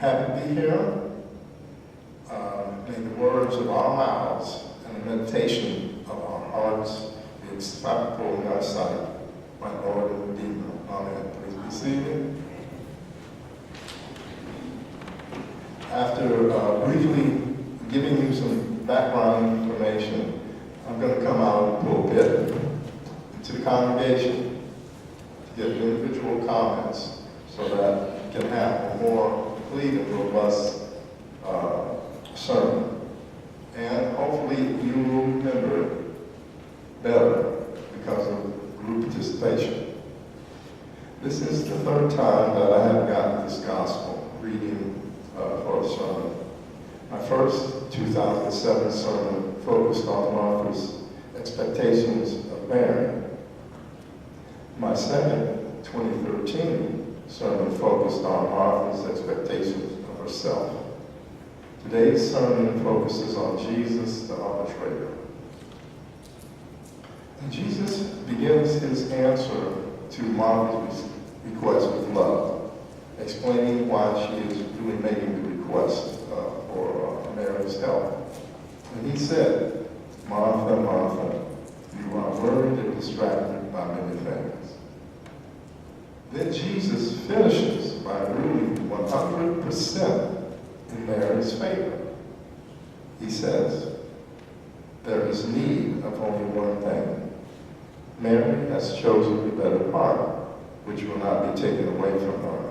happy to be here. May the words of our mouths and the meditation of our hearts be acceptable in thy sight, my Lord and Redeemer. Amen. Please be seated. After briefly giving you some background information, I'm going to come out of the pulpit to the congregation to give individual comments so that we can have a more complete and robust sermon. And hopefully you will remember better because of group participation. This is the third time that I have gotten this gospel reading for a sermon. My first 2007 sermon focused on Martha's expectations of Mary. My second 2013 sermon focused on Martha's expectations of herself. Today's sermon focuses on Jesus, the arbitrator. And Jesus begins his answer to Martha's request with love, explaining why she is really making the request for Mary's help. And he said, "Martha, Martha, you are worried and distracted by many things." Then Jesus finishes by ruling 100% in Mary's favor. He says, "There is need of only one thing. Mary has chosen the better part, which will not be taken away from her."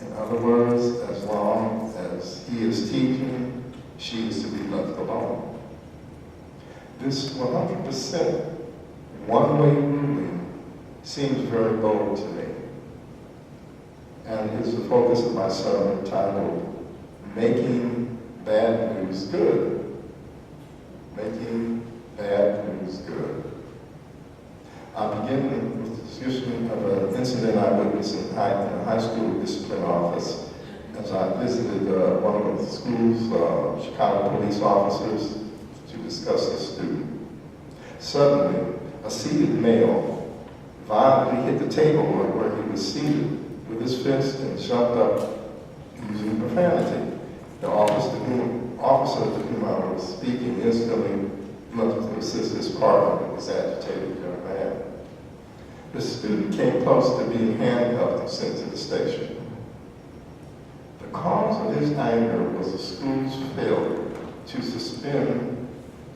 In other words, as long as he is teaching, she is to be left alone. This 100% one-way ruling seems very bold to me, and is the focus of my sermon titled, "Making Bad News Good." Making bad news good. I'll begin with the discussion of an incident I witnessed in a high school discipline office as I visited one of the school's Chicago police officers to discuss a student. Suddenly, a seated male violently hit the table where he was seated with his fist and jumped up using profanity. The officer to whom I was speaking instantly looked to assist his partner, who was agitated young man. The student came close to being handcuffed and sent to the station. The cause of his anger was the school's failure to suspend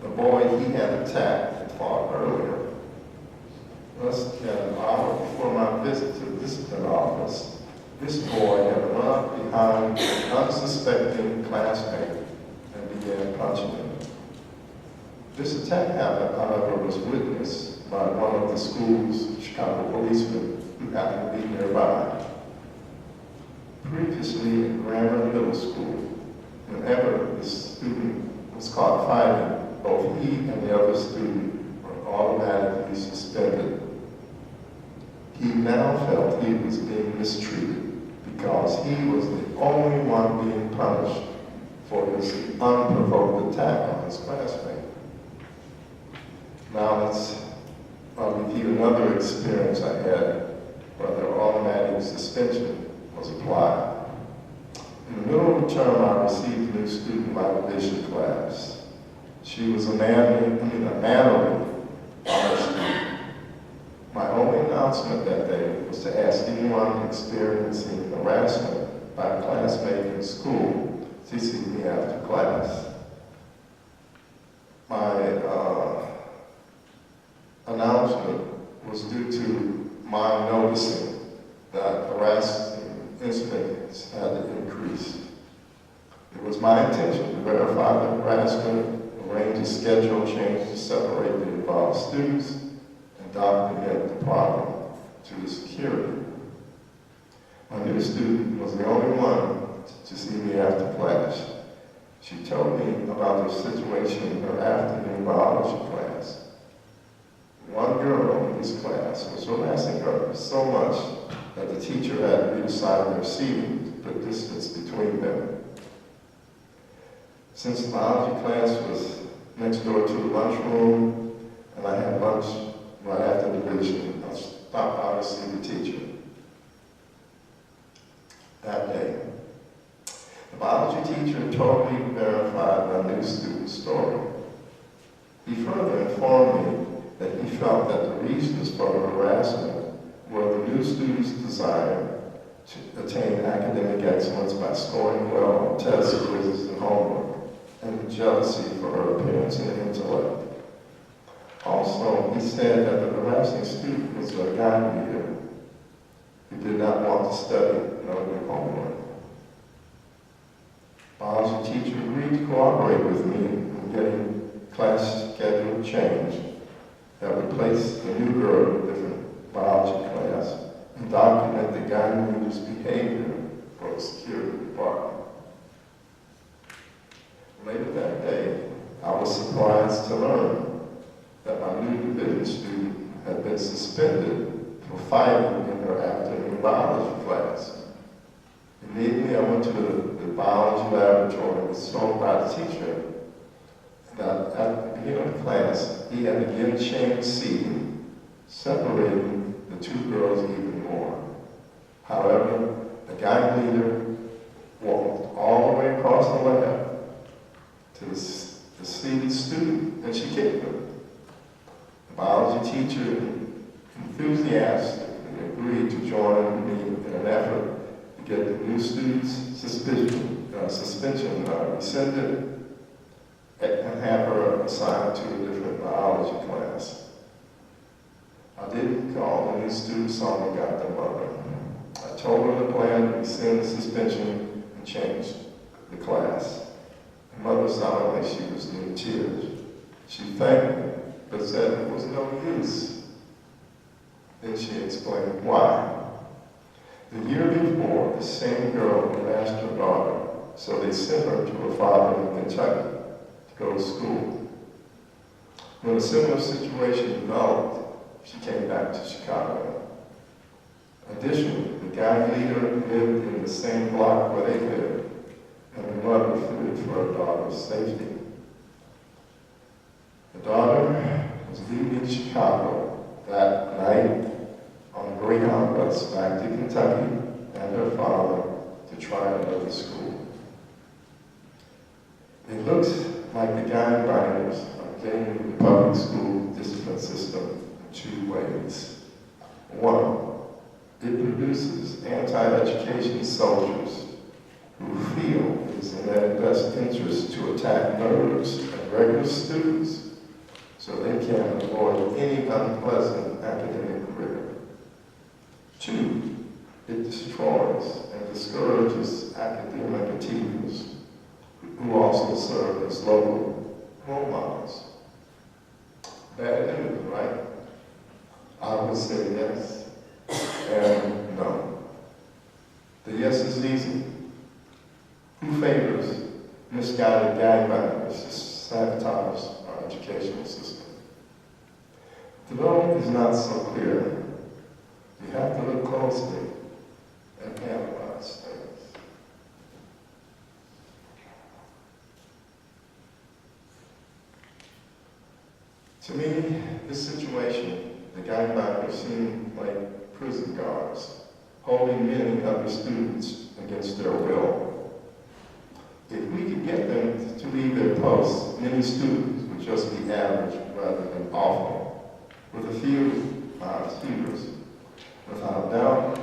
the boy he had attacked and fought earlier. Less than an hour before my visit to the discipline office, this boy had run up behind an unsuspecting classmate and began punching him. This attack, however, was witnessed by one of the school's Chicago policemen who happened to be nearby. Previously in Grammar Middle School, whenever the student was caught fighting, both he and the other student were automatically suspended. He now felt he was being mistreated because he was the only one being punished for his unprovoked attack on his classmate. Now I'll review another experience I had where the automatic suspension was applied. In the middle of the term, I received a new student evaluation class. She was a mannerly honor student. My only announcement that day was to ask anyone experiencing harassment by a classmate in school to see me after class. My announcement was due to my noticing that harassing incidents had increased. It was my intention to verify the harassment, arrange a schedule change to separate the involved students, and document the problem to the security. My new student was the only one to see me after class. She told me about the situation in her afternoon biology class. One girl in this class was harassing her so much that the teacher had reassigned their seating to put distance between them. Since the biology class was next door to the lunchroom, and I had lunch right after division, I stopped out to see the teacher. That day, The biology teacher totally verified my new student's story. He further informed me that he felt that the reasons for the harassment were the new student's desire to attain academic excellence by scoring well on tests, quizzes, and homework, and the jealousy for her appearance and intellect. Also, he said that the harassing student was a guy leader who did not want to study nor do homework. Biology teacher agreed to cooperate with me in getting class schedule changed that would place the new girl in a different biology class and document the guy leader's behavior for the security department. Later that day, I was surprised to learn that my new division student had been suspended for fighting in her afternoon biology class. Immediately, I went to the biology laboratory and was told by the teacher that at the beginning of the class, he had again changed seating, separating the two girls even more. However, the guy leader walked all the way across the lab to the seated student, and she kicked him. The biology teacher enthusiastically agreed to join me in an effort to get the new student's suspension rescinded and have her assigned to a different biology class. I didn't call the new student saw me got the mother. I told her the plan to rescind the suspension and change the class. The mother sounded like she was in tears. She thanked me, but said it was no use. Then she explained why. The year before, the same girl harassed her daughter, so they sent her to her father in Kentucky to go to school. When a similar situation developed, she came back to Chicago. Additionally, the gang leader lived in the same block where they lived, and the mother feared for her daughter's safety. The daughter was leaving Chicago that night on a Greyhound bus back to Kentucky and her father to try another school. It looks like the gang binders are getting the public school discipline system in two ways. One, it produces anti-education soldiers who feel it is in their best interest to attack nerds and regular students so they can avoid any unpleasant academic career. Two, it destroys and discourages academic achievers who also serve as local role models. Bad news, right? I would say yes and no. The yes is easy. Who favors misguided gangbangers to sabotage our educational system? The no is not so clear. You have to look closely and analyze things. To me, this situation, the gangbangers seem like prison guards, holding many other students against their will. If we could get them to leave their posts, many students would just be average rather than awful, with a few achievers. Without doubt,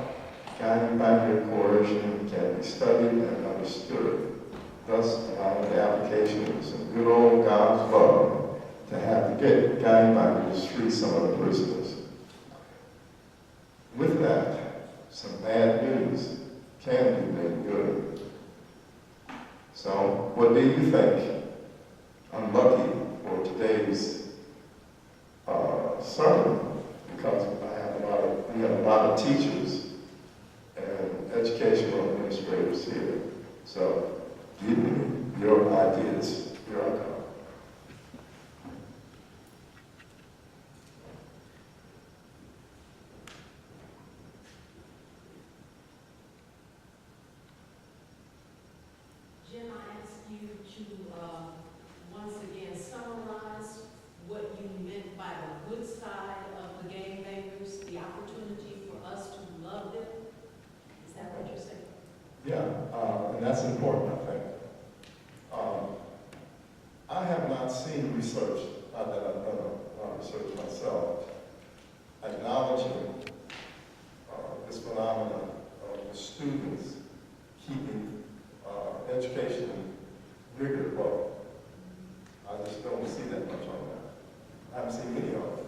gangbanger coercion can be studied and understood, thus allowing the application of some good old God's love to have the gangbangers free some of the prisoners. With that, some bad news can be made good. So, what do you think? I'm lucky for today's sermon because we have a lot of teachers and educational administrators here. So, give me your ideas. Here I come. Jim, I ask you to once again summarize what you meant by the good side of the gangbangers, the opportunity for us to love them. Is that what you're saying? Yeah, and that's important, I think. I have not seen research, not that I've done research myself, acknowledging this phenomenon of the students keeping education rigor low. I just don't see that much on that. I haven't seen any of it.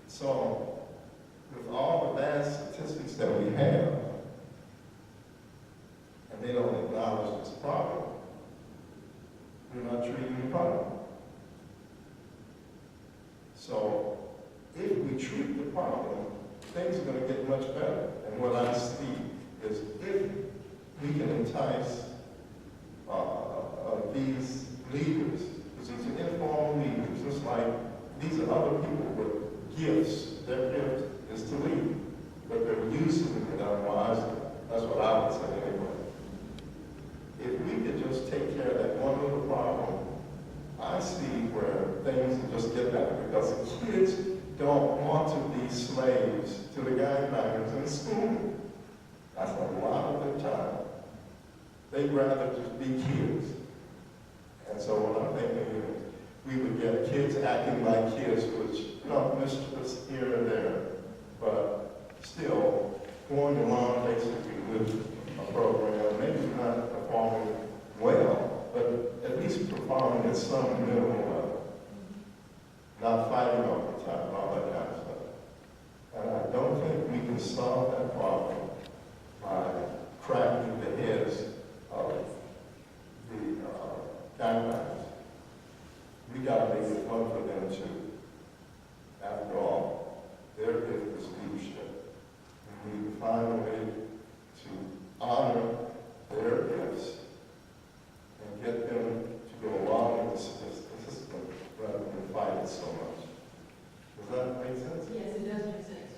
So, with all the bad statistics that we have, and they don't acknowledge this problem, we're not treating the problem. So, if we treat the problem, things are going to get much better. And what I see is if we can entice these leaders, because these are informal leaders, just like these are other people with gifts. Their gift is to lead, but they're using it unwisely. That's what I would say anyway. If we could just take care of that one little problem, I see where things will just get better, because the kids don't want to be slaves to the gangbangers in school. That's a lot of their time. They'd rather just be kids. And so what I'm thinking is, we would get kids acting like kids, which, mischievous here and there, but still going along basically with a program, maybe not performing well, but at least performing at some minimal level. Not fighting all the time, all that kind of stuff. And I don't think we can solve that problem by cracking the heads of the gangbangers. We got to make it fun for them too. After all, their gift is leadership. We need to find a way to honor their gifts and get them to go along with the system rather than fight it so much. Does that make sense? Yes, it does make sense.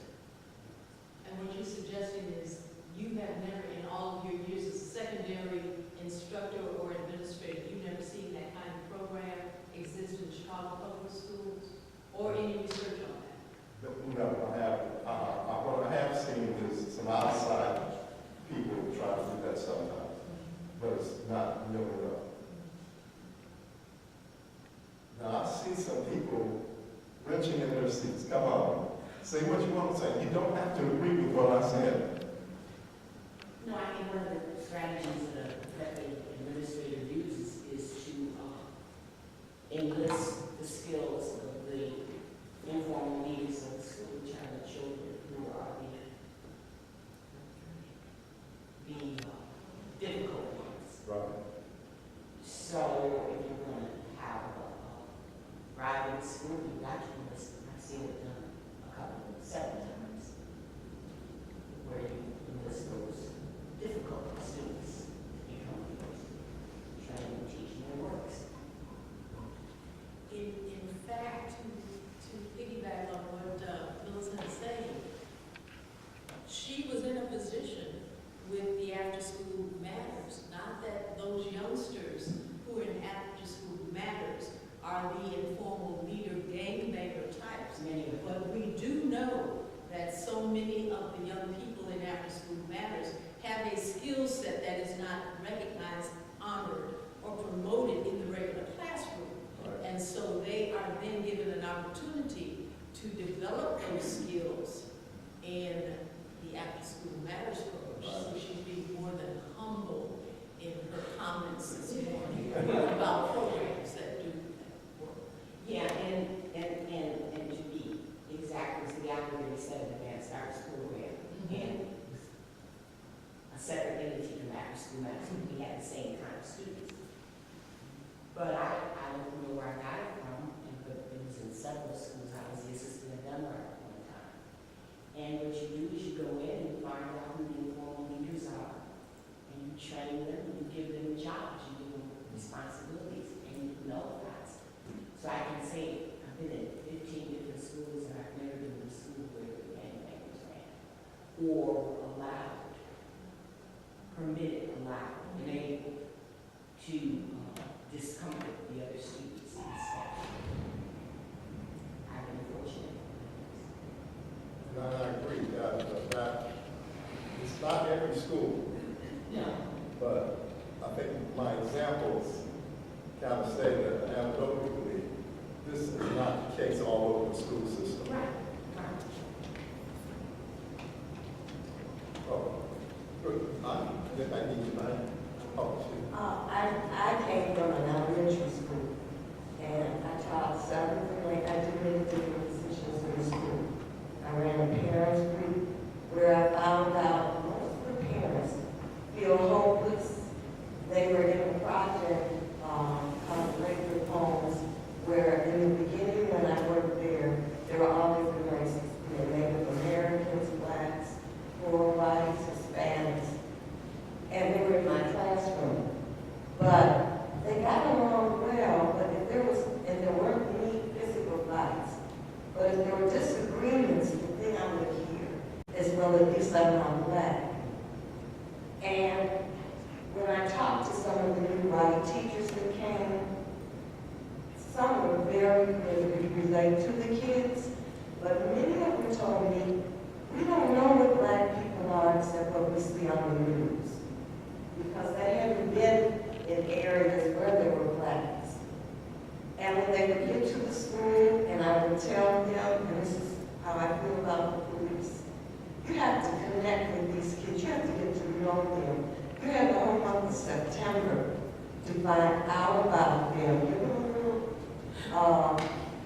And what you're suggesting is you have never, in all of your years as a secondary instructor or administrator, you've never seen that kind of program exist in Chicago public schools, or any research on that? No, I haven't. What I have seen is some outside people try to do that sometimes, but it's not nearly enough. Now, I see some people wrenching in their seats. Come on, say what you want to say. You don't have to agree with what I said. No, I think one of the strategies that the administrator uses is to enlist the skills of the informal leaders of the school, which are the children who are the difficult ones. Right. So if you're going to have a private school, you've got to enlist them. I've seen it done several times, where you enlist those difficult students to become training and teaching their works. In fact, to piggyback on what Millicent is saying, she was in a position with the after-school matters, not that those youngsters who are in after-school matters are the informal leader gangbanger types. But we do know that so many of the young people in after-school matters have a skill set that is not recognized, honored, or promoted in the regular classroom. Right. And so they are then given an opportunity to develop those skills in the after-school matters coach. So she's being more than humble in her comments this morning about programs that do that work. Yeah, and to be exact, was the operating set of advanced arts program, and a separate entity from after school medicine. We had the same kind of students. But I don't know where I got it from, but it was in several schools. I was the assistant at Denmark at one time. And what you do is you go in and find out who the informal leaders are, and you train them, and you give them jobs, you give them responsibilities, and you nullifies. So I can say I've been in 15 different schools, and I've never been in a school where the gangbangers ran, or allowed, permitted, allowed, and able to discomfort the other students and staff. I've been fortunate. No, I agree that it's not every school, No. but I think my examples kind of say that anecdotally, this is not the case all over the school system. Right. Oh, good. I need you, man. Oh, shit. I came from an elementary school, and I taught 7th grade. I did many different positions in the school. I ran a parents group where I found out most of the parents feel hopeless. They were in a project called Lakewood Homes, where in the beginning when I worked there were all different races. There were Native Americans, blacks, poor whites, Hispanics, and they were in my classroom. But they got along well, but if there was, and there weren't any physical fights, but if there were disagreements, the thing I would hear is, well, at least I'm not black. And when I talked to some of the new white teachers that came, some were very good to relate to the kids, but many of them told me, we don't know what black people are except what we see on the news. Because they hadn't been in areas where there were blacks. And when they would get to the school, and I would tell them, and this is how I feel about the police, you have to connect with these kids. You have to get to know them. You have the whole month of September to find out about them. Give them a little,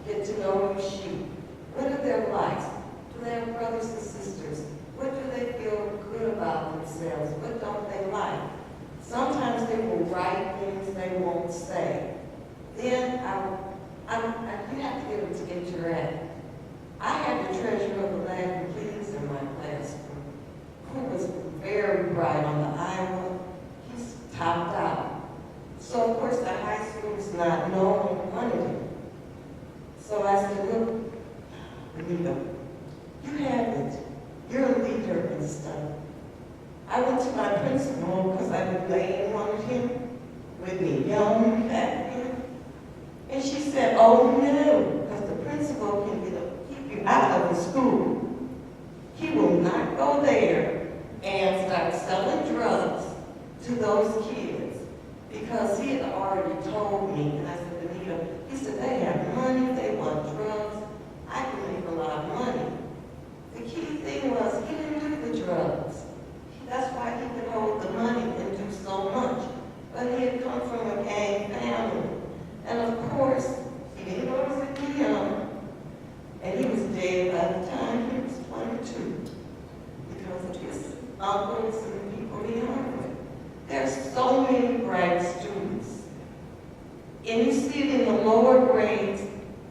get to know your sheep. What are their lives? Do they have brothers and sisters? What do they feel good about themselves? What don't they like? Sometimes they will write things they won't say. Then you have to get them to interact. I had the treasurer of the Latin Keys in my classroom, who was very bright on the Iowa. He's topped out. So of course the high school is not knowing one of them. So I said, look, Anita, you have it. You're a leader and stuff. I went to my principal because I would lay wanted him with me young back then. And she said, oh no, because the principal can keep you out of the school. He will not go there and start selling drugs to those kids because he had already told me. And I said, Anita, he said, they have money, they want drugs. I can make a lot of money. The key thing was he didn't do the drugs. That's why he could hold the money and do so much. But he had come from a gang family. And of course, he didn't know he was young. And he was dead by the time he was 22 because of his uncles and the people he hung with. There's so many bright students. And you see it in the lower grades.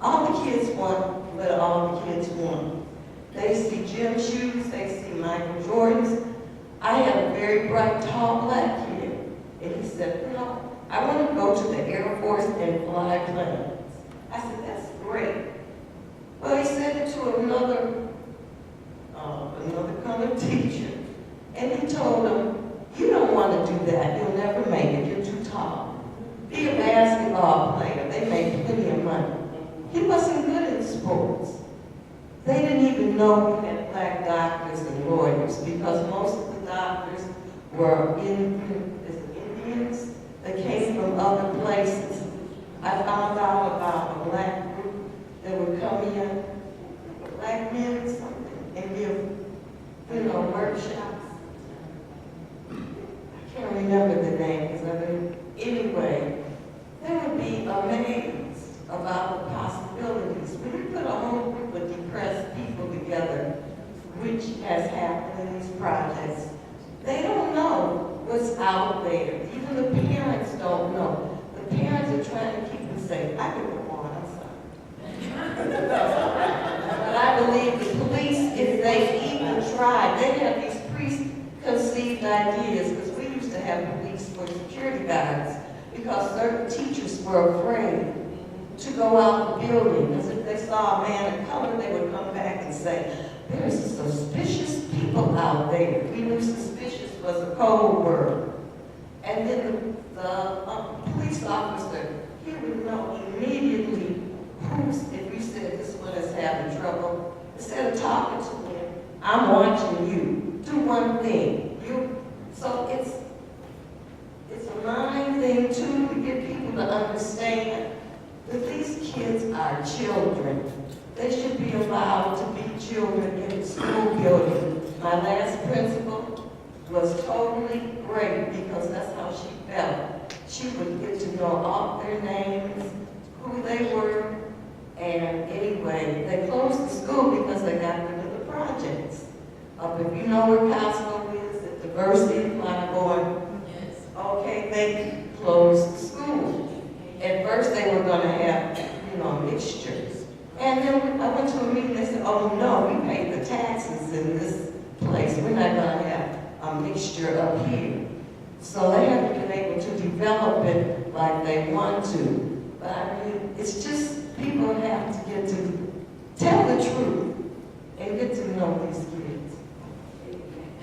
All the kids want what all the kids want. They see gym shoes, they see Michael Jordans. I had a very bright, tall black kid. And he said, no, I want to go to the Air Force and fly planes. I said, that's great. Well, he said it to another colored teacher. And he told him, you don't want to do that. You'll never make it. You're too tall. Be a basketball player. They make plenty of money. He wasn't good in sports. They didn't even know we had black doctors and lawyers because most of the doctors were Indians that came from other places. I found out about a black group that would come in, black men or something, and give, workshops. I can't remember the names of it. Anyway, they would be amazed about the possibilities. When you put a whole group of depressed people together, which has happened in these projects, they don't know what's out there. Even the parents don't know. The parents are trying to keep them safe. I could go on, I'm sorry. But I believe the police, if they even tried, they have these preconceived ideas, because we used to have police for security guards, because certain teachers were afraid to go out the building, because if they saw a man of color, they would come back and say, there's suspicious people out there. We knew suspicious was a code word. And then the police officer, he would know immediately if you said this one is having trouble. Instead of talking to him, I'm watching you. Do one thing. totally great because that's how she felt. She would get to know all their names, who they were, and anyway, they closed the school because they got rid of the projects. If you know where Costco is, the diversity line going, Yes. okay, they closed the school. At first they were gonna have, mixtures. And then I went to a meeting, they said, oh no, we pay the taxes in this place. We're not gonna have a mixture up here. So they haven't been able to develop it like they want to. But I mean, it's just people have to get to tell the truth and get to know these kids.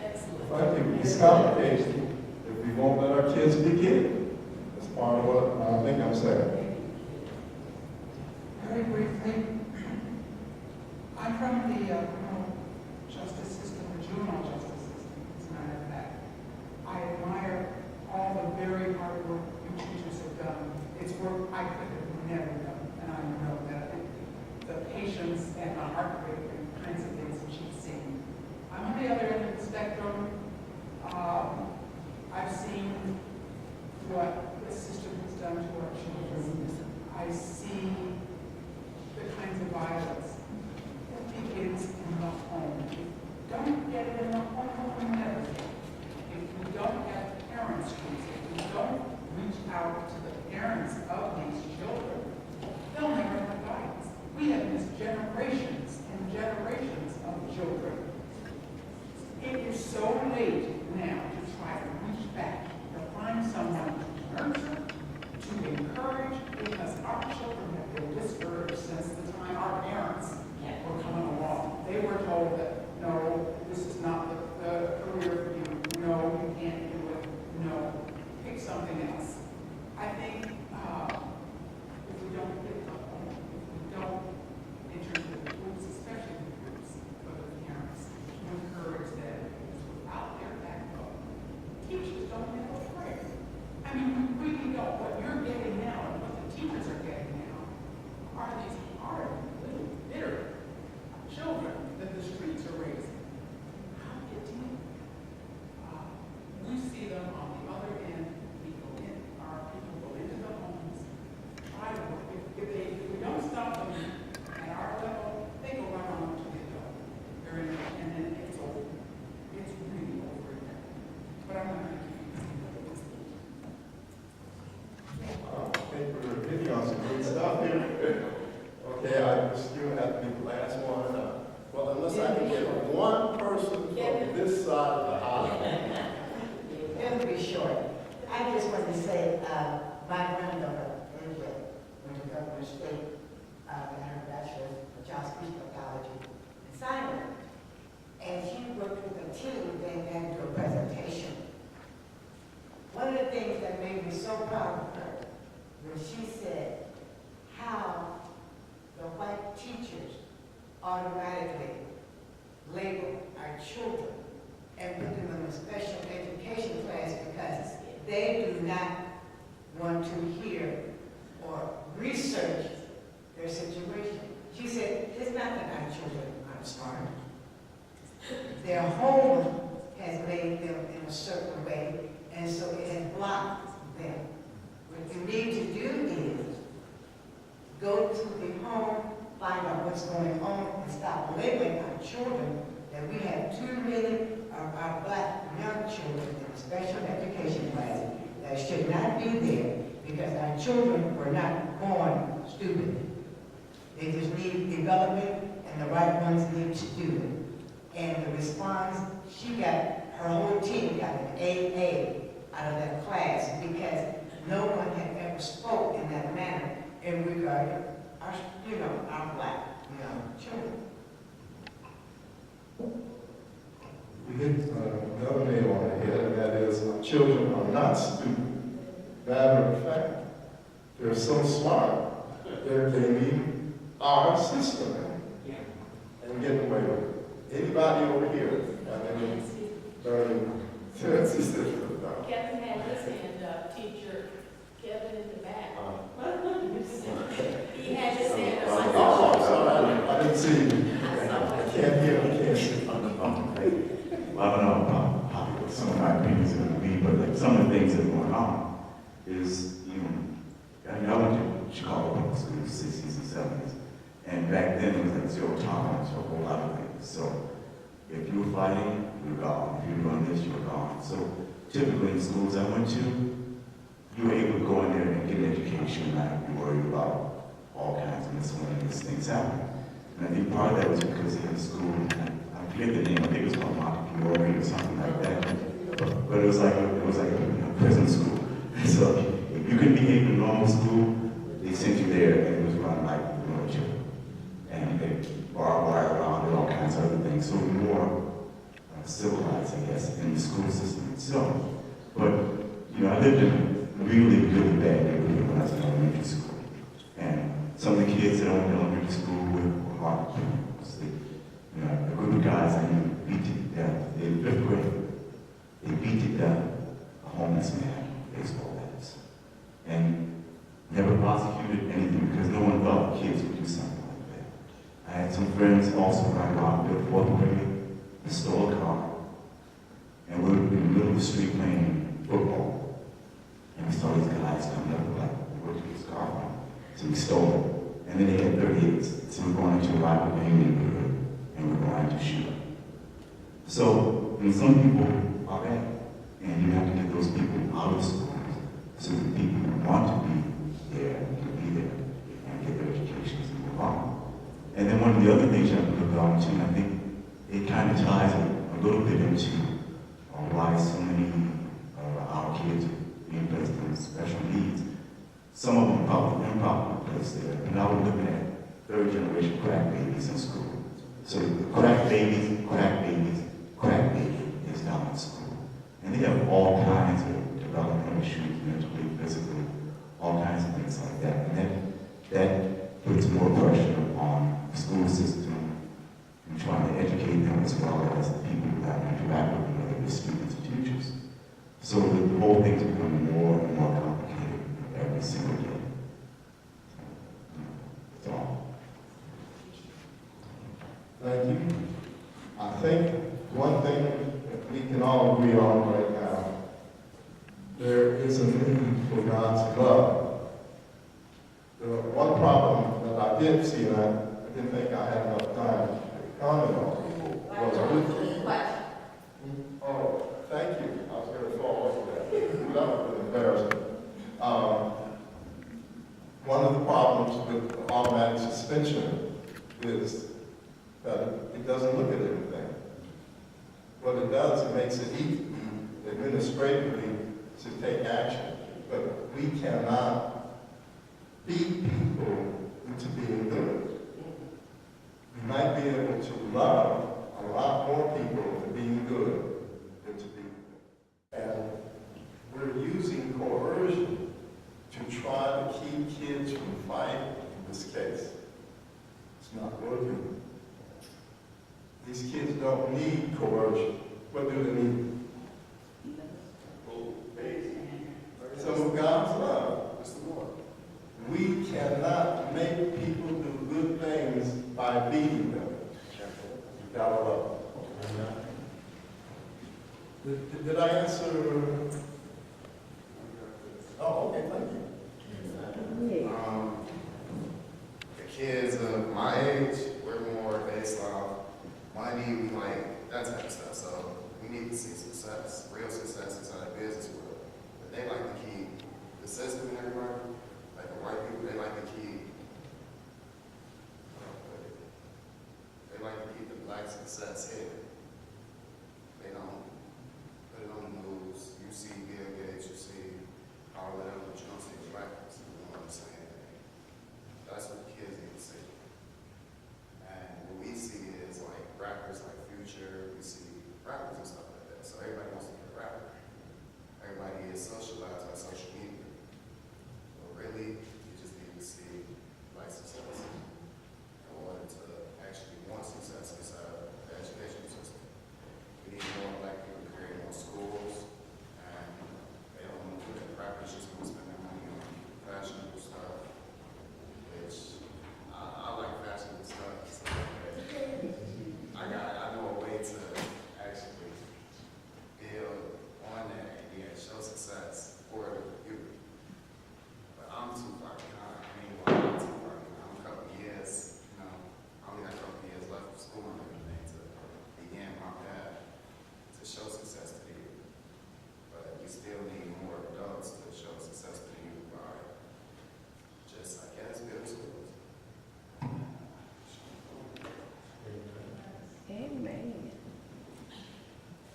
Excellent. I think it's complicated if we won't let our kids begin. That's part of what I think I'm saying. Very briefly, I'm from the criminal justice system, or juvenile justice system, as a matter of fact. I admire all the very hard work you teachers have done. It's work I could have never done, and I know that. The patience and the heartbreak and kinds of things that you've seen. I'm on the other end of the spectrum. I've seen what the system has done to our children. I see the kinds of violence that begins in the home. If you don't get it in the home, you never get it. If you don't have parents reach it, if you don't reach out to the parents of these children, they'll never have guidance. We have missed generations and generations of children. It is so late now to try to reach back, to find someone to nurture, to encourage, because our children have been discouraged since the time our parents were coming along. They were told that, no, this is not the career for you. No, you can't do it. No, pick something else. I think if we don't get the home, if we don't enter the groups, especially the groups for the parents, to encourage them, because without their backbone, teachers don't have a prayer. I mean, we really know what you're getting now and what the teachers are getting now are these hard, little, bitter children that the streets are raising. How do you deal with it? We see them on the other end. We go in, our people go into the homes, try to work. If we don't stop them at our level, they go right on to the adult. And then it's over. It's really over again. But I'm not going to keep I think we're hitting on some good stuff here. Okay, I still have to be the last one. Well, unless I can get one person from this side of the aisle. It'll be short. I just want to say, my granddaughter, Angela, went to Government State, got her bachelor's of child speech pathology and Simon. And she worked with a team, then got into a presentation. One of the things that made me so proud of her when she said how the white teachers automatically label our children and put them in a special education class because they do not want to hear or research their situation. She said, it's not that our children are smart. Their home has made them in a certain way, and so it has blocked them. What you need to do is go to the home, find out what's going on, and stop labeling our children that we have too many of our black young children in special education classes that should not be there because our children were not born stupid. They just need development, and the right ones need to do it. And the response, she got, her whole team got an AA out of that class because no one had ever spoke in that manner in regard to our, our black young children. You hit another nail on the head, and that is children are not stupid. Matter of fact, they're so smart that they need our system and get away with it. Anybody over here have any learning system? Kevin had his hand up, teacher. Kevin in the back. He had his hand up. Oh, I'm sorry, I didn't see you. I can't hear, I can't see. Well, I don't know how people some of my opinions are going to be, but like some of the things that are going on is, I mean, I went to Chicago public school in the 60s and 70s, and back then it was like zero tolerance for a whole lot of things. So if you were fighting, you were gone. If you were doing this, you were gone. So typically in schools I went to, you were able to go in there and get an education and not have to be worried about all kinds of miscellaneous things happening. And I think part of that was because in the school, I forget the name, I think it was called Montefiore or something like that. But it was like a prison school. So if you couldn't behave in a normal school, they sent you there and it was run like the military. And they barbed wire around and all kinds of other things. So more civilized, I guess, in the school system itself. But, I lived in a really, really bad neighborhood when I was in elementary school. And some of the kids that I went to elementary school with were hard criminals. A group of guys I knew beat to death. In 5th grade, they beat to death a homeless man with baseball bats. And never prosecuted anything because no one thought kids would do something like that. I had some friends also right around 5th, 4th grade. They stole a car. And we were in the middle of the street playing football. And we saw these guys coming up like, where did this car from? So we stole it. And then they had 38s. So we're going into a rival gang neighborhood and we're going to shoot them. So, some people are bad. And you have to get those people out of schools so that people who want to be there can be there and get their educations and move on. And then one of the other things you have to look on to, and I think it kind of ties a little bit into why so many of our kids are being placed in special needs. Some of them probably improperly placed there. And now we're looking at third-generation crack babies in school. So the crack baby is down in school. And they have all kinds of developmental issues, mentally, physically, all kinds of things like that. And that puts more pressure on the school system and trying to educate them as well as the people who have to interact with them, whether they're students or teachers. So the whole thing's becoming more and more complicated every single day. That's all. Thank you. I think one thing that we can all agree on right now, there is a need for God's love. The one problem that I did see, and I didn't think I had enough time to comment on, was oh, thank you. I was going to fall over that. That was embarrassing. One of the problems with automatic suspension is that it doesn't look at everything. What it does, it makes it easy administratively to take action. But we cannot beat people into being good. We might be able to love a lot more people into being good than to be good. And we're using coercion to try to keep kids from fighting in this case. It's not working. These kids don't need coercion. What do they need? Some of God's love. We cannot make people do good things by beating them. You gotta love them. Did I answer? Oh, okay, thank you. The kids of my age, we're more based off money, we like that type of stuff. So we need to see success, real success inside the business world. But they like to keep the system and everybody, like the white people, they like to keep the black success hidden. They don't put it on the news. You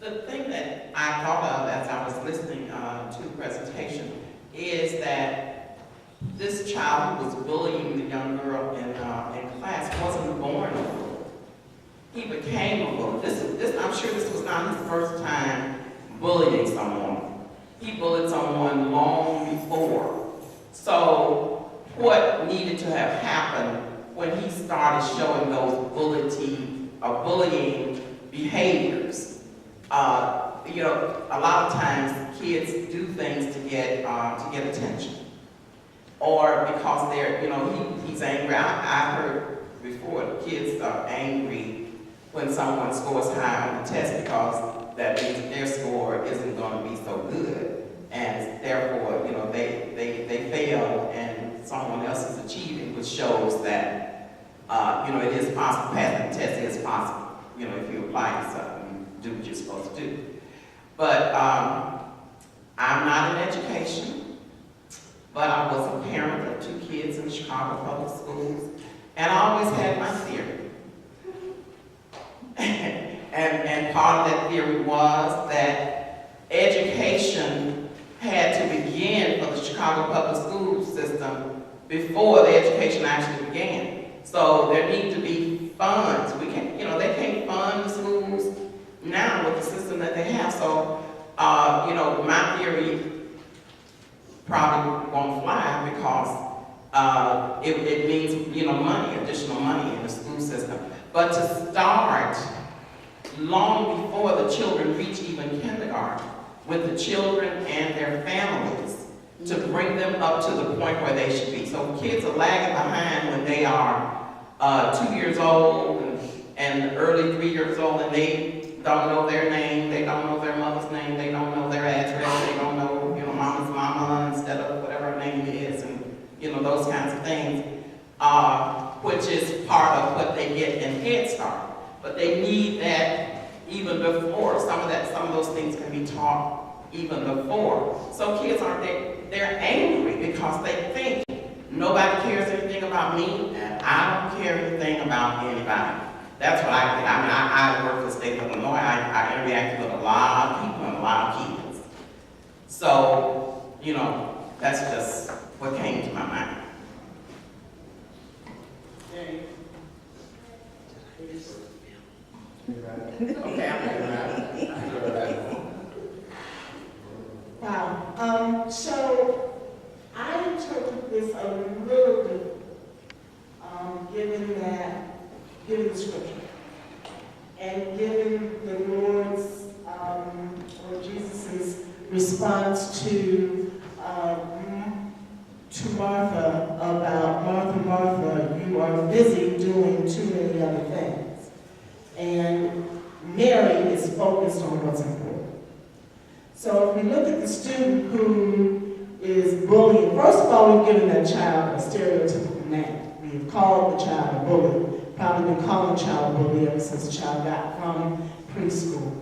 The thing that I thought of as I was listening to the presentation is that this child who was bullying the young girl in class wasn't born a bully. He became a bully. I'm sure this was not his first time bullying someone. He bullied someone long before. So what needed to have happened when he started showing those bullying behaviors? You know, a lot of times kids do things to get attention, or because they're, you know, he's angry. I heard before kids are angry when someone scores high on the test because that means their score isn't going to be so good, and therefore, you know, they fail and someone else is achieving, which shows that you know, it is possible. Passing the test is possible. You know, if you apply yourself and do what you're supposed to do. But I'm not in education, but I was a parent of 2 kids in Chicago public schools, and I always had my theory. and part of that theory was that education had to begin for the Chicago public school system before the education actually began. So there need to be funds. We can't, you know, they can't fund the schools now with the system that they have. So, you know, my theory probably won't fly because it means, you know, money, additional money in the school system. But to start long before the children reach even kindergarten, with the children and their families, to bring them up to the point where they should be. So kids are lagging behind when they are 2 years old and early 3 years old, and they don't know their name, they don't know their mother's name, they don't know their address, they don't know, you know, mama's mama instead of whatever her name is, and, you know, those kinds of things, which is part of what they get in Head Start. But they need that even before. Some of those things can be taught even before. So kids they're angry because they think nobody cares anything about me, and I don't care anything about anybody. That's what I think. I mean, I work for the state of Illinois. I interacted with a lot of people and a lot of kids. So, you know, that's just what came to my mind. Wow. So I interpret this a little bit, given the scripture, and given the Lord's or Jesus's response to Martha about Martha, you are busy doing too many other things, and Mary is focused on what's important. So if we look at the student who is bullying, first of all, we've given that child a stereotypical name. We've called the child a bully. Probably been calling the child a bully ever since the child got from preschool.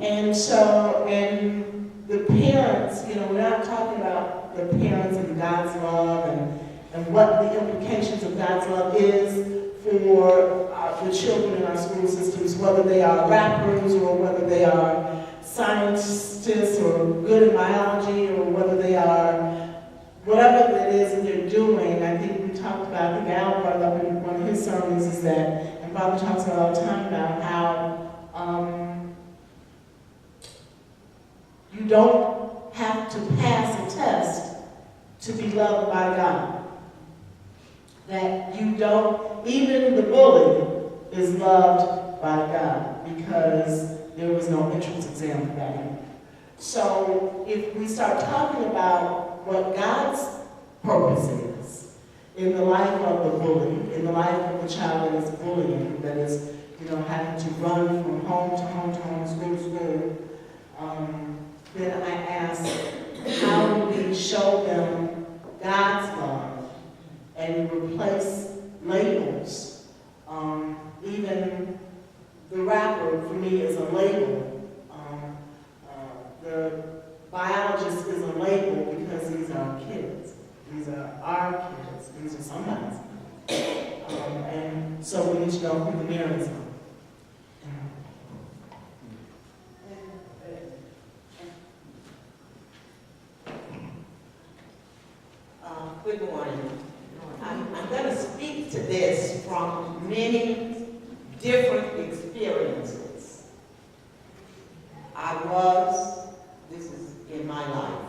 And so, and the parents, you know, we're not talking about the parents and God's love and what the implications of God's love is for the children in our school systems, whether they are rappers or whether they are scientists or good in biology or whether they are whatever it is that they're doing. I think we talked about, I think Al brought up in one of his sermons is that, and Father talks about all the time about how you don't have to pass a test to be loved by God. That you don't, even the bully is loved by God because there was no entrance exam for that. So if we start talking about what God's purpose is in the life of the bully, in the life of the child that is bullying, that is, you know, having to run from home to home to home, school to school, then I ask, how do we show them God's love and replace labels? Even the rapper, for me, is a label. The biologist is a label because these are kids. These are our kids. These are somebody's. And so we need to know who the mirrors are. Good morning. I'm going to speak to this from many different experiences. This is in my life,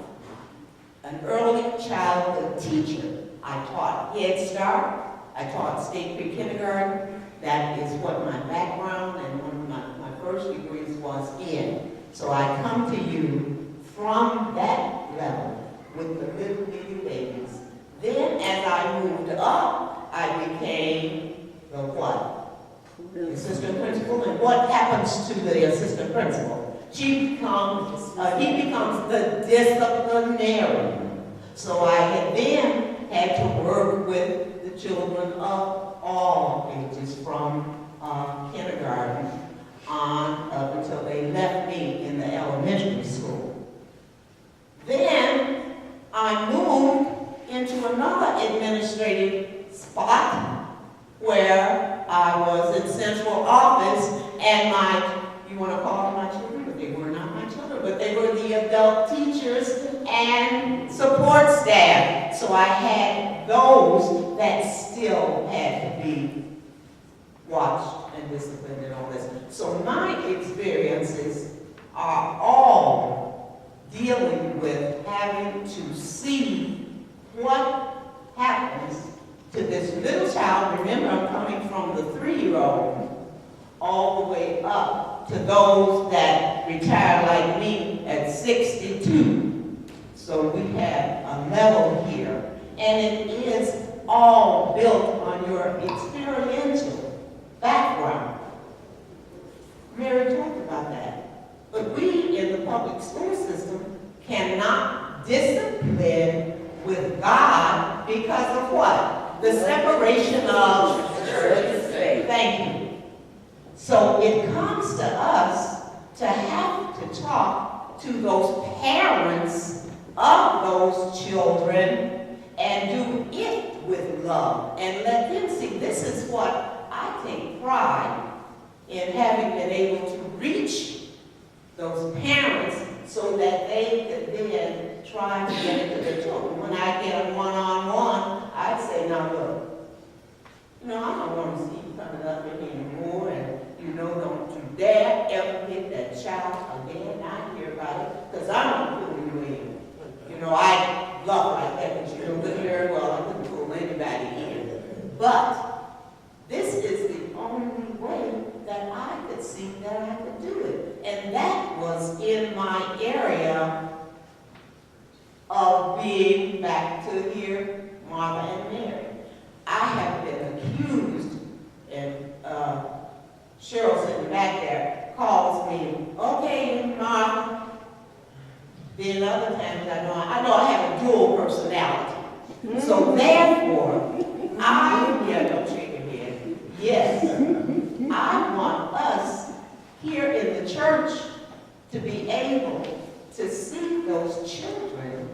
an early childhood teacher. I taught Head Start, I taught state pre-kindergarten. That is what my background and one of my first degrees was in. So I come to you from that level with the little bitty babies. Then as I moved up, I became the what? The assistant principal. And what happens to the assistant principal? He becomes the disciplinarian. So I had to work with the children of all ages from kindergarten on up until they left me in the elementary school. Then I moved into another administrative spot where I was in central office, and you want to call them my children, but they were not my children, but they were the adult teachers and support staff. So I had those that still had to be watched and disciplined and all this. So my experiences are all dealing with having to see what happens to this little child. Remember, I'm coming from the 3-year-old all the way up to those that retire like me at 62. So we have a level here. And it is all built on your experiential background. Mary talked about that. But we in the public school system cannot discipline with God because of what? The separation of church and state. Thank you. So it comes to us to have to talk to those parents of those children and do it with love and let them see. This is what I take pride in, having been able to reach those parents so that they could then try to get it to their children. When I get a one-on-one, I'd say, now look, I don't want to see you coming up in here anymore, and don't you dare ever hit that child again. I hear about it, because I'm not pulling you in. I love like that, but look very well, I couldn't pull anybody in. But this is the only way that I could see that I could do it. And that was in my area of being back to here, Martha and Mary. I have been accused, and Cheryl sitting back there calls me, okay, Martha. Then other times I know I have a dual personality. So therefore, don't shake your head. Yes, I want us here in the church to be able to see those children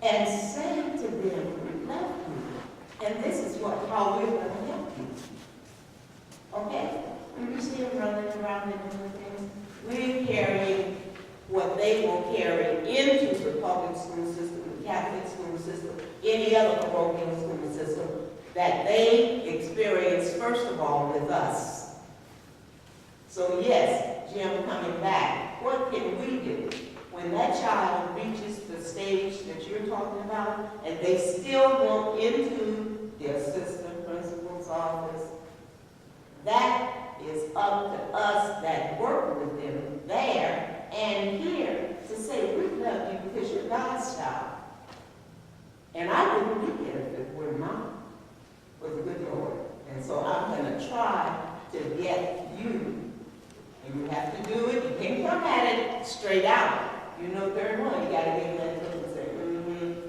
and say to them, we love you. And this is how we're going to help you. Okay? When you see them running around and doing things, we're carrying what they will carry into the public school system, the Catholic school system, any other parochial school system that they experience, first of all, with us. So yes, Jim, coming back, what can we do when that child reaches the stage that you're talking about and they still go into the assistant principal's office? That is up to us that work with them there and here to say, we love you because you're God's child. And I wouldn't be here if it were not for the good Lord. And so I'm going to try to get you. And you have to do it. You can't come at it straight out. Very well, you got to give that look and say,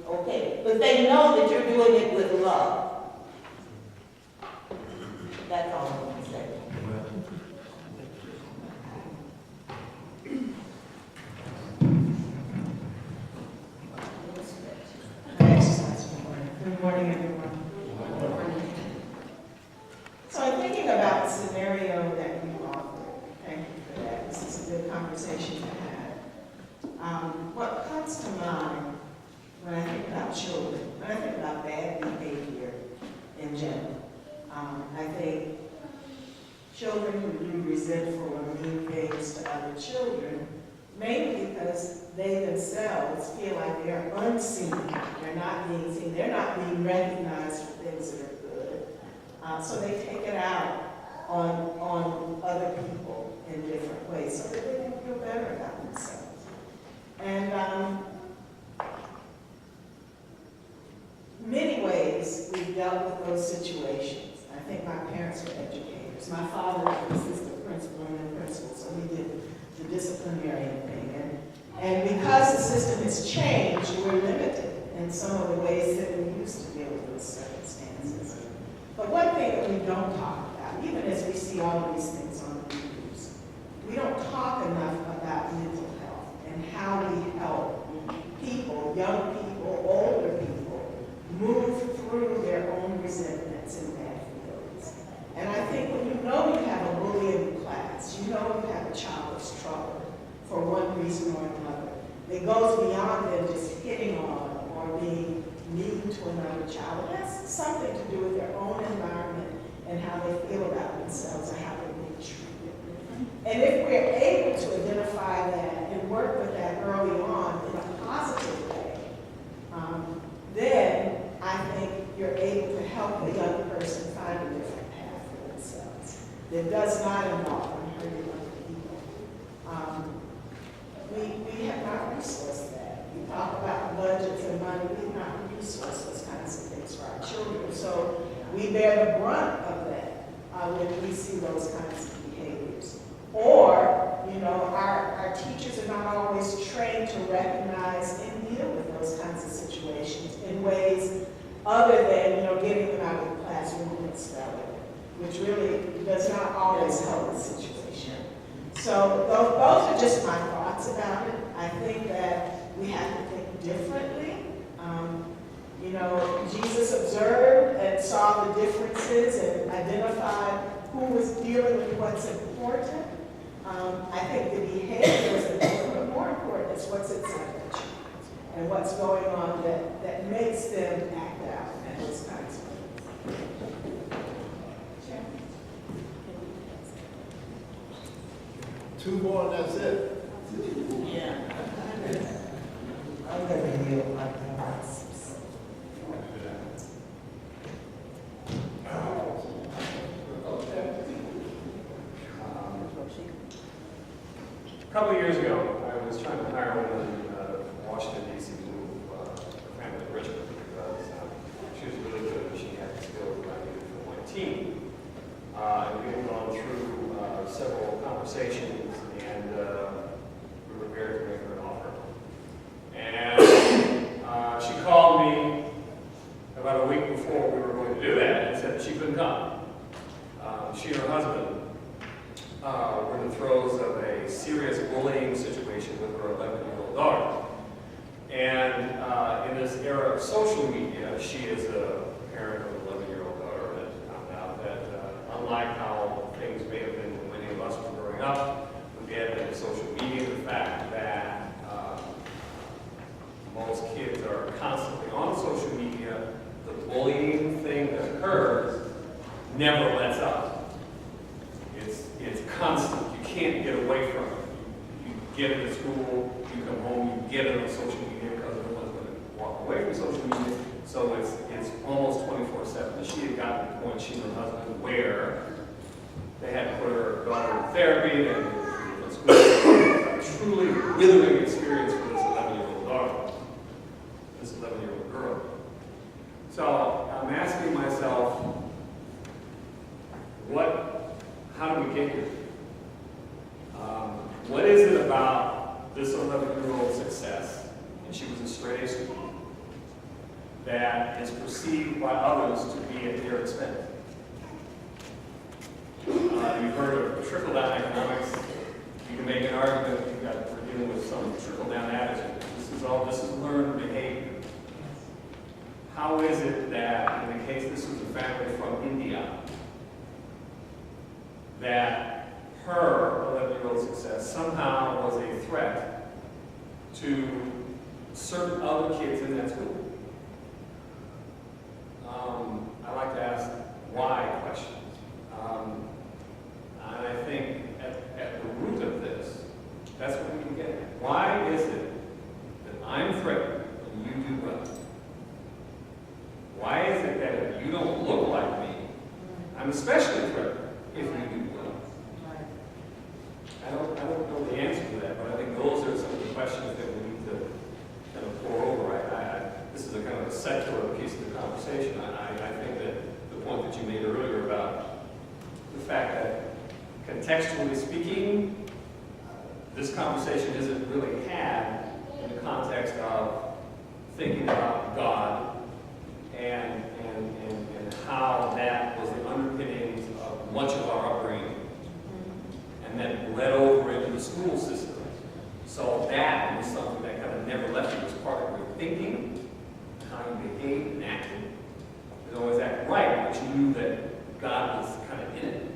okay. But they know that you're doing it with love. That's all I'm going to say. Good morning, everyone. Good morning. So I'm thinking about the scenario that you offered. Thank you for that. This is a good conversation to have. What comes to mind when I think about about children, when I think about bad behavior in general, I think children who do resentful or mean things to other children, mainly because they themselves feel like they're unseen, they're not being seen, they're not being recognized for things that are good. So they take it out on other people in different ways so that they can feel better about themselves. And many ways we've dealt with those situations. I think my parents were educators. My father was an assistant principal and then principal, so we did the disciplinary thing. And because the system has changed, we're limited in some of the ways that we used to deal with those circumstances. But one thing that we don't talk about, even as we see all of these things on the news, we don't talk enough about mental health and how we help people, young people, older people, move through their own resentments and bad feelings. And I think when you know you have a bully in the class, you know you have a child that's troubled for one reason or another, it goes beyond them just hitting on or being mean to another child. It has something to do with their own environment and how they feel about themselves and how they're being treated. And if we're able to identify that and work with that early on in a positive way, then I think you're able to help the young person find a different path for themselves that does not involve hurting other people. We have not resourced that. We talk about budgets and money. We've not resourced those kinds of things for our children. So we bear the brunt of that when we see those kinds of behaviors. Or, you know, our teachers are not always trained to recognize and deal with those kinds of situations in ways other than, you know, getting them out of the classroom and expelling, which really does not always help the situation. So those are just my thoughts about it. I think that we have to think differently. You know, Jesus observed and saw the differences and identified who was dealing with what's important. I think the behavior is important, but more important is what's inside the child and what's going on that makes them act out and those kinds of things. Two more and that's it. Yeah. I'm going to yield my thoughts. A couple of years ago, I was trying to hire a woman in Washington, D.C. to move her family to Richmond because she was really good and she had the skills that I needed for my team. And we had gone through several conversations and we were prepared to make her an offer. And she called me about a week before we were going to do that and said that she couldn't come. She and her husband were in the throes of a serious bullying situation with her 11-year-old daughter. And in this era of social media, she is a parent of an 11-year-old daughter and found out that unlike how things may have been when many of us were growing up, with the advent of social media, the fact that most kids are constantly on social media, the bullying thing that occurs never lets up. It's constant. You can't get away from it. You get it at school, you come home, you get it on social media because no one's going to walk away from social media. So it's almost 24/7. She had gotten to the point, she and her husband, where they had to put her daughter in therapy and in school. A truly withering experience for this 11-year-old daughter, this 11-year-old girl. So I'm asking myself, how do we get here? What is it about this 11-year-old success, and she was a straight A student, that is perceived by others to be at their expense? You've heard of trickle-down economics. You can make an argument that we're dealing with some trickle-down attitude. This is learned behavior. How is it that, in the case this was a family from India, that her 11-year-old success somehow was a threat to certain other kids in that school? I'm especially threatened if we do well. I don't know the answer to that, but I think those are some of the questions that we need to kind of pour over. This is a kind of a secular piece of the conversation. I think that the point that you made earlier about the fact that contextually speaking, this conversation isn't really had in the context of thinking about God and how that was the underpinnings of much of our upbringing, and then bled over into the school system. So that was something that kind of never left you as part of your thinking, how you behaved and acted. You always act right, but you knew that God was kind of in it.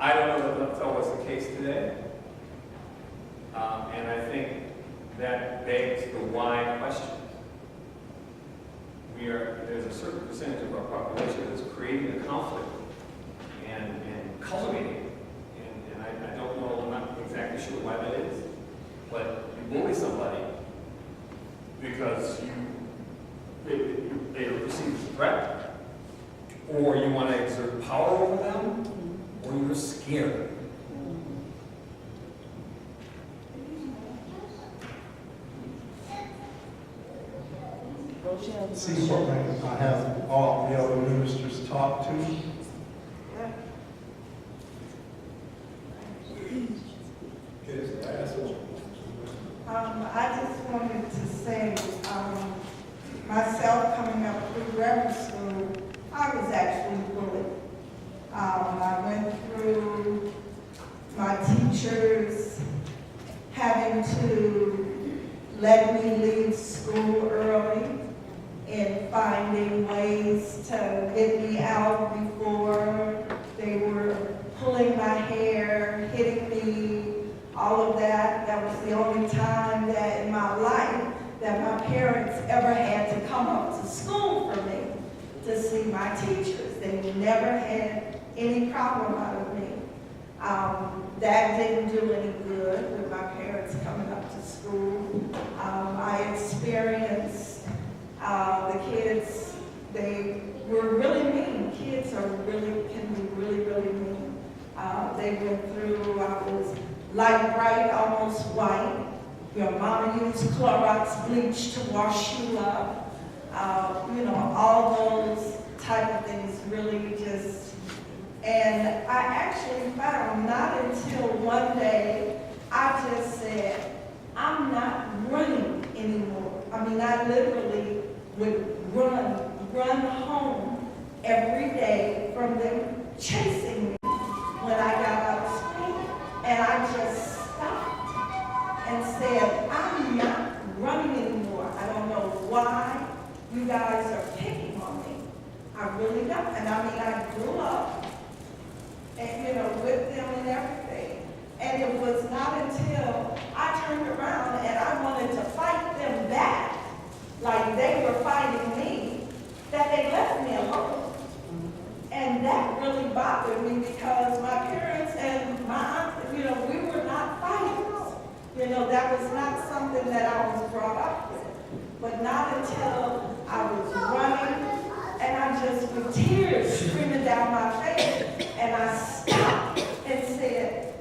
I don't know that that's always the case today. And I think that begs the why question. There's a certain percentage of our population that's creating a conflict and cultivating it. And I don't know, I'm not exactly sure why that is. But you bully somebody because they are perceived as a threat, or you want to exert power over them, or you're scared. See what I have all the other ministers talk to. I just wanted to say, myself coming up through grammar school, I was actually bullied. I went through my teachers having to let me leave school early and finding ways to get me out before they were pulling my hair, hitting me, all of that. That was the only time that in my life that my parents ever had to come up to school for me to see my teachers. They never had any problem out of me. That didn't do any good with my parents coming up to school. I experienced the kids, they were really mean. Kids can be really, really mean. They went through, I was light bright, almost white. Your mama used Clorox bleach to wash you up. All those type of things really just, and I actually found not until one day, I just said, I'm not running anymore. I mean, I literally would run home every day from them chasing me when I got out of school. And I just stopped and said, I'm not running anymore. I don't know why you guys are picking on me. I really don't. And I mean, I grew up and, with them and everything. And it was not until I turned around and I wanted to fight them back, like they were fighting me, that they left me alone. And that really bothered me because my parents and my aunt, we were not fighters. That was not something that I was brought up with. But not until I was running and I just with tears streaming down my face and I stopped and said,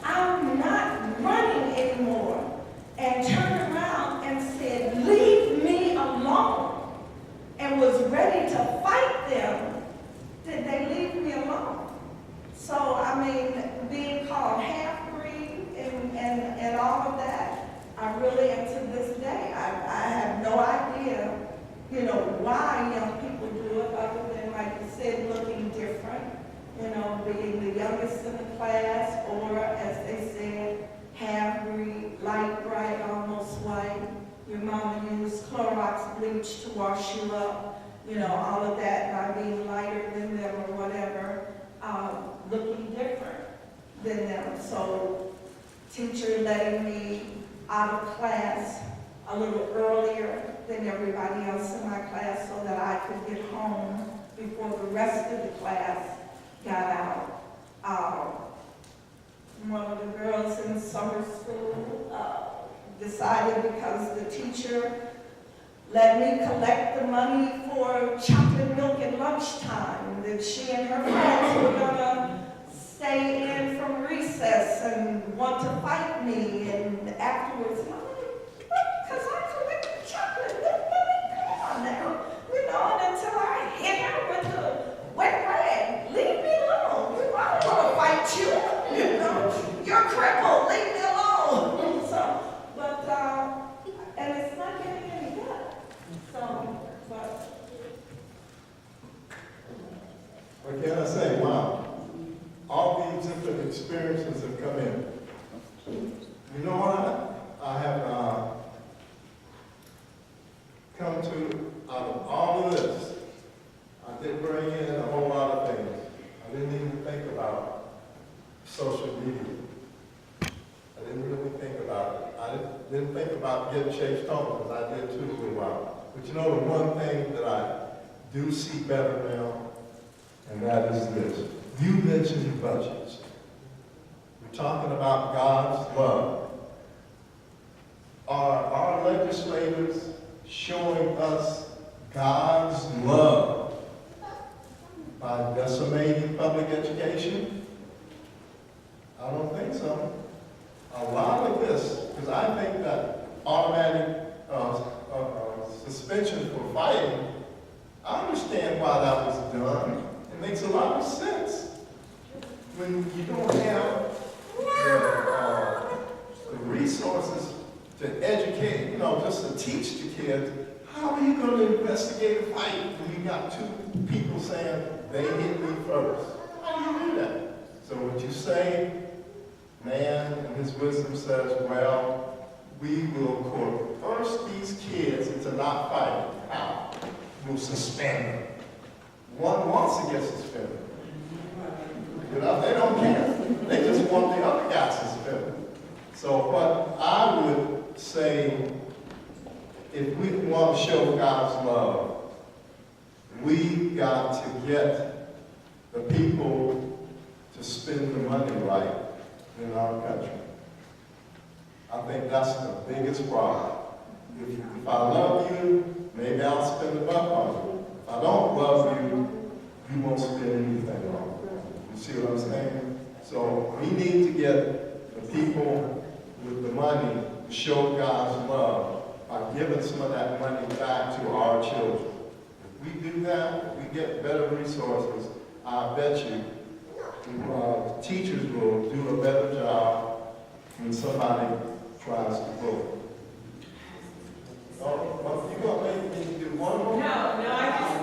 I'm not running anymore. And turned around and said, leave me alone. And was ready to fight them. Did they leave me alone? So, I mean, being called half-breed and all of that, I really, and to this day, I have no idea, why young people do it other than, like you said, looking different, being the youngest in the class, or as they said, half-breed, light bright, almost white. Your mama used Clorox bleach to wash you up, all of that by being lighter than them or whatever, looking different than them. So teacher letting me out of class a little earlier than everybody else in my class so that I could get home before the rest of the class got out. One of the girls in summer school decided because the teacher let me collect the money for chocolate milk at lunchtime, that she and her friends were gonna stay in from recess and want to fight me, and afterwards, because I collected chocolate milk money, come on now, and until I hit her with the wet rag, leave me alone, I don't want to fight you, you're crippled, leave me alone. So, but, and it's not getting any better, so, but. What can I say? Wow. All these different experiences have come in. You know what? I have come to, out of all of this, I did bring in a whole lot of things. I didn't even think about social media. I didn't really think about it. I didn't think about getting Chase Thomas, I did too for a while. But you know the one thing that I do see better now, and that is this. You mentioned budgets. We're talking about God's love. Are our legislators showing us God's love by decimating public education? I don't think so. A lot of this, because I think that automatic suspension for fighting, I understand why that was done. It makes a lot of sense. When you don't have the resources to educate, just to teach the kids, how are you going to investigate a fight when you got two people saying they hit me first? How do you do that? So what you say, man in his wisdom says, well, we will coerce these kids into not fighting. How? We'll suspend them. One wants to get suspended. They don't care. They just want the other guy suspended. So what I would say, if we want to show God's love, we got to get the people to spend the money right in our country. I think that's the biggest problem. If I love you, maybe I'll spend a buck on you. If I don't love you, you won't spend anything on you. You see what I'm saying? So we need to get the people with the money to show God's love by giving some of that money back to our children. If we do that, if we get better resources, I bet you teachers will do a better job when somebody tries to vote. Oh, you want me to do one more? No,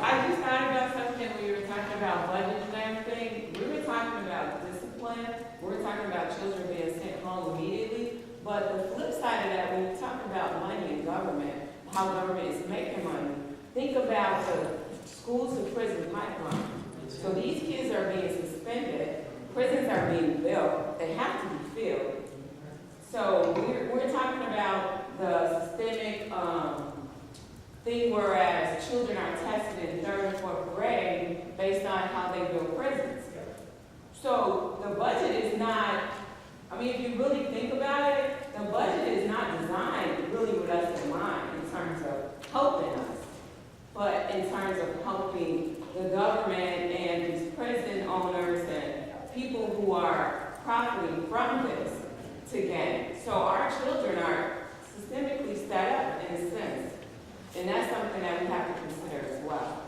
I just thought about something when we were talking about budgets and everything. We were talking about discipline. We were talking about children being sent home immediately. But the flip side of that, when you talk about money in government, how government is making money, think about the schools to prison pipeline. So these kids are being suspended. Prisons are being built. They have to be filled. So we're talking about the systemic thing, whereas children are tested in 3rd and 4th grade based on how they build prisons. So the budget is not, if you really think about it, the budget is not designed really with us in mind in terms of helping us, but in terms of helping the government and these prison owners and people who are profiting from this to gain. So our children are systemically set up in a sense, and that's something that we have to consider as well.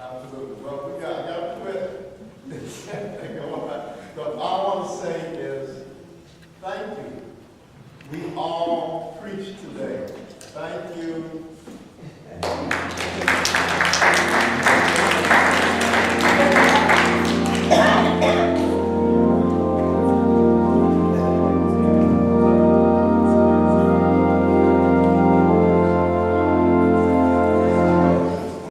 Absolutely. Well, we got to quit. What I want to say is thank you